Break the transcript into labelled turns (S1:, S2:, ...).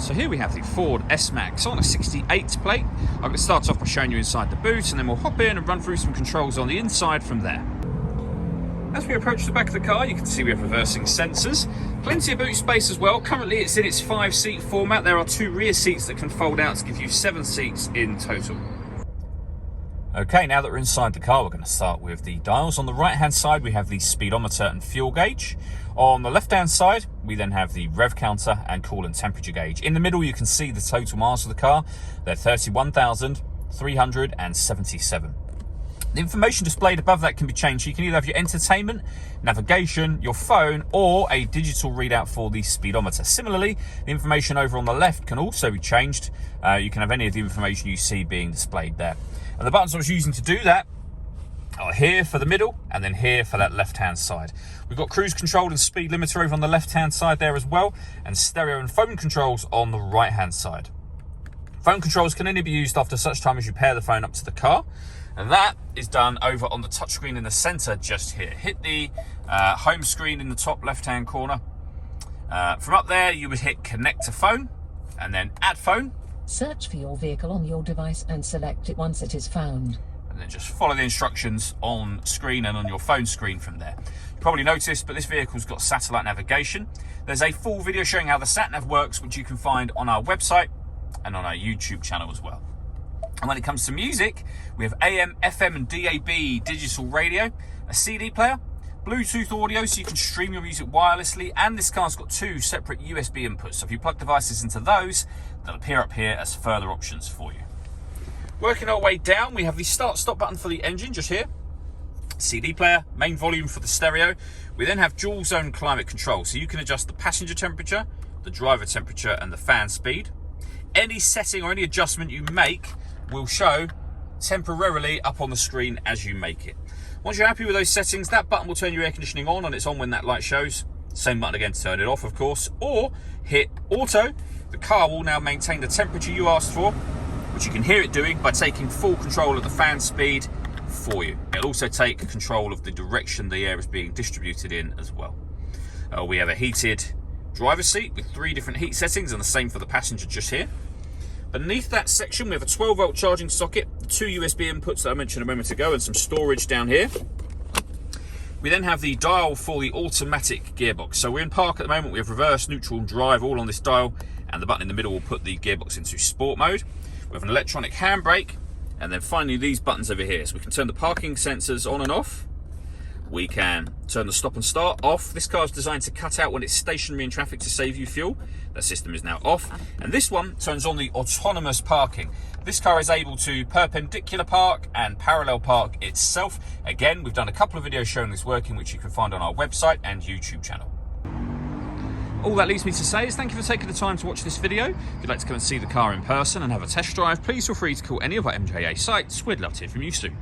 S1: So here we have the Ford S-Max on a 68 plate. I'm going to start off by showing you inside the boot, and then we'll hop in and run through some controls on the inside from there. As we approach the back of the car, you can see we have reversing sensors. Plenty of boot space as well. Currently it's in its 5-seat format. There are 2 rear seats that can fold out to give you 7 seats in total. Okay, now that we're inside the car, we're going to start with the dials. On the right-hand side, we have the speedometer and fuel gauge. On the left-hand side, we then have the rev counter and coolant temperature gauge. In the middle, you can see the total miles of the car. They're 31,377. The information displayed above that can be changed. You can either have your entertainment, navigation, your phone, or a digital readout for the speedometer. Similarly, the information over on the left can also be changed. You can have any of the information you see being displayed there. And the buttons I was using to do that are here for the middle and then here for that left-hand side. We've got cruise control and speed limiter over on the left-hand side there as well, and stereo and phone controls on the right-hand side. Phone controls can only be used after such time as you pair the phone up to the car. And that is done over on the touchscreen in the center just here. Hit the home screen in the top left-hand corner. From up there, you would hit connect to phone and then add phone.
S2: Search for your vehicle on your device and select it once it is found.
S1: And then just follow the instructions on screen and on your phone screen from there. You probably noticed, but this vehicle's got satellite navigation. There's a full video showing how the sat-nav works, which you can find on our website and on our YouTube channel as well. And when it comes to music, we have AM, FM and DAB digital radio, a CD player, Bluetooth audio so you can stream your music wirelessly, and this car's got 2 separate USB inputs. So if you plug devices into those, they'll appear up here as further options for you. Working our way down, we have the start-stop button for the engine just here, CD player, main volume for the stereo. We then have dual zone climate control, so you can adjust the passenger temperature, the driver temperature and the fan speed. Any setting or any adjustment you make will show temporarily up on the screen as you make it. Once you're happy with those settings, that button will turn your air conditioning on, and it's on when that light shows. Same button again to turn it off, of course, or hit auto. The car will now maintain the temperature you asked for, which you can hear it doing by taking full control of the fan speed for you. It'll also take control of the direction the air is being distributed in as well. We have a heated driver's seat with 3 different heat settings, and the same for the passenger just here. Beneath that section, we have a 12-volt charging socket, 2 USB inputs that I mentioned a moment ago, and some storage down here. We then have the dial for the automatic gearbox. So we're in park at the moment. We have reverse, neutral and drive all on this dial, and the button in the middle will put the gearbox into sport mode. We have an electronic handbrake, and then finally these buttons over here. So we can turn the parking sensors on and off. We can turn the stop and start off. This car is designed to cut out when it's stationary in traffic to save you fuel. That system is now off. And this one turns on the autonomous parking. This car is able to perpendicular park and parallel park itself. Again, we've done a couple of videos showing this working, which you can find on our website and YouTube channel. All that leaves me to say is thank you for taking the time to watch this video. If you'd like to come and see the car in person and have a test drive, please feel free to call any of our MJA sites. We'd love to hear from you soon.